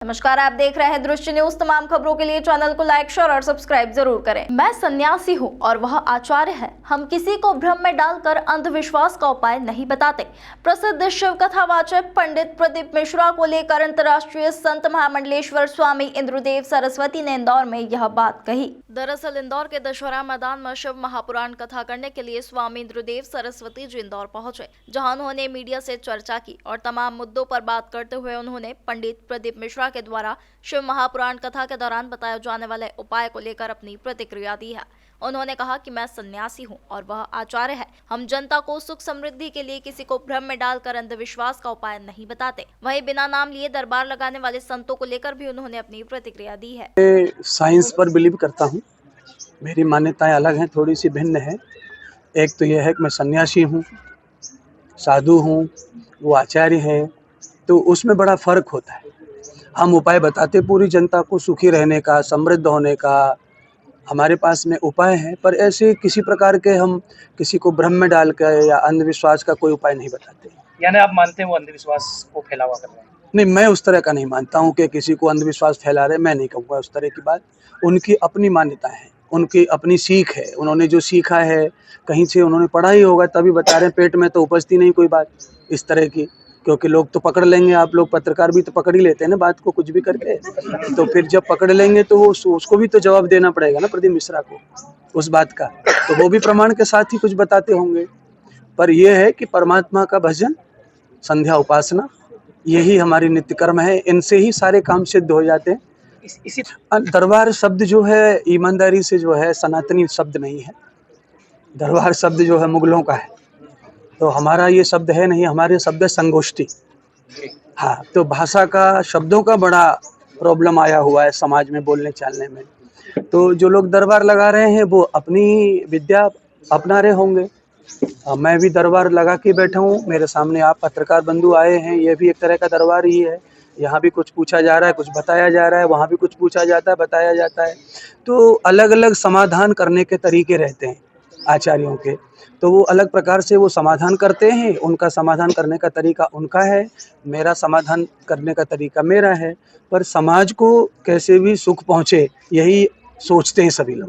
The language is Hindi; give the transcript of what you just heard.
नमस्कार, आप देख रहे हैं दृश्य न्यूज। तमाम खबरों के लिए चैनल को लाइक, शेयर और सब्सक्राइब जरूर करें। मैं सन्यासी हूं और वह आचार्य है। हम किसी को भ्रम में डालकर अंधविश्वास का उपाय नहीं बताते। प्रसिद्ध शिव कथावाचक पंडित प्रदीप मिश्रा को लेकर अंतर्राष्ट्रीय संत महामंडलेश्वर स्वामी इंद्रदेव सरस्वती ने इंदौर में यह बात कही। दरअसल इंदौर के दशहरा मैदान में शिव महापुराण कथा करने के लिए स्वामी इंद्रदेव सरस्वती जी इंदौर पहुंचे, जहां उन्होंने मीडिया से चर्चा की और तमाम मुद्दों पर बात करते हुए उन्होंने पंडित प्रदीप मिश्रा के द्वारा शिव महापुराण कथा के दौरान बताए जाने वाले उपाय को लेकर अपनी प्रतिक्रिया दी है। उन्होंने कहा कि मैं सन्यासी हूं और वह आचार्य है। हम जनता को सुख समृद्धि के लिए किसी को भ्रम में डालकर अंधविश्वास का उपाय नहीं बताते। वहीं बिना नाम लिए दरबार लगाने वाले संतों को लेकर भी उन्होंने अपनी प्रतिक्रिया दी है। साइंस पर बिलीव करता हूँ। मेरी मान्यताएं अलग हैं, थोड़ी सी भिन्न है। एक तो यह है कि मैं सन्यासी हूँ, साधु हूँ, वो आचार्य है, तो उसमें बड़ा फर्क होता है। हम उपाय बताते पूरी जनता को सुखी रहने का, समृद्ध होने का, हमारे पास में उपाय है, पर ऐसे किसी प्रकार के हम किसी को भ्रम में डाल कर या अंधविश्वास का कोई उपाय नहीं बताते। यानी आप मानते हैं वो अंधविश्वास को फैलावा कर रहे हैं? नहीं, मैं उस तरह का नहीं मानता हूँ कि किसी को अंधविश्वास फैला रहे। मैं नहीं कहूँगा उस तरह की बात। उनकी अपनी मान्यता है, उनकी अपनी सीख है। उन्होंने जो सीखा है, कहीं से उन्होंने पढ़ा ही होगा, तभी बता रहे हैं। पेट में तो उपजती नहीं कोई बात इस तरह की, क्योंकि लोग तो पकड़ लेंगे। आप लोग पत्रकार भी तो पकड़ ही लेते हैं ना बात को, कुछ भी करके। तो फिर जब पकड़ लेंगे तो वो उसको भी तो जवाब देना पड़ेगा ना, प्रदीप मिश्रा को, उस बात का। तो वो भी प्रमाण के साथ ही कुछ बताते होंगे। पर यह है कि परमात्मा का भजन, संध्या, उपासना, यही हमारी नित्य कर्म है। इनसे ही सारे काम सिद्ध हो जाते हैं। इसी दरबार शब्द जो है, ईमानदारी से जो है, सनातनी शब्द नहीं है। दरबार शब्द जो है मुगलों का है, तो हमारा ये शब्द है नहीं। हमारे शब्द है संगोष्ठी। हाँ, तो भाषा का, शब्दों का बड़ा प्रॉब्लम आया हुआ है समाज में बोलने चालने में। तो जो लोग दरबार लगा रहे हैं वो अपनी विद्या अपना रहे होंगे। मैं भी दरबार लगा के बैठा हूँ। मेरे सामने आप पत्रकार बंधु आए हैं, ये भी एक तरह का दरबार ही है। यहाँ भी कुछ पूछा जा रहा है, कुछ बताया जा रहा है, वहाँ भी कुछ पूछा जाता है, बताया जाता है। तो अलग अलग समाधान करने के तरीके रहते हैं आचार्यों के। तो वो अलग प्रकार से वो समाधान करते हैं। उनका समाधान करने का तरीका उनका है, मेरा समाधान करने का तरीका मेरा है। पर समाज को कैसे भी सुख पहुँचे, यही सोचते हैं सभी लोग।